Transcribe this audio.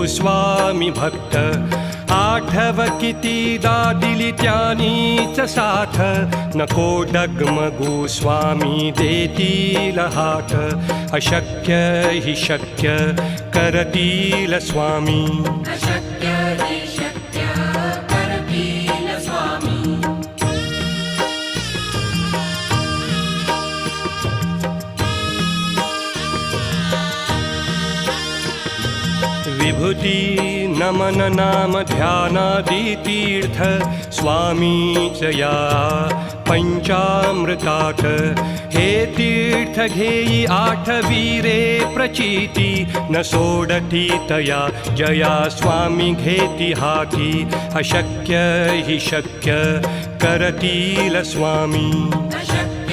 गोस्वामी भक्त आठव कितीदा दिली त्यानीच साथ नको डगमगू स्वामी देतील हात अशक्य हि शक्य करतील स्वामी अशक्य हि शक्य करतील स्वामी विभूती नमन नाम ध्यानादि तीर्थ स्वामीच या पंचामृतात हे तीर्थ घेई आठवीरे प्रचिती न सोडती तया जया स्वामी घेती हाती अशक्य हि शक्य करतील स्वामी अशक्य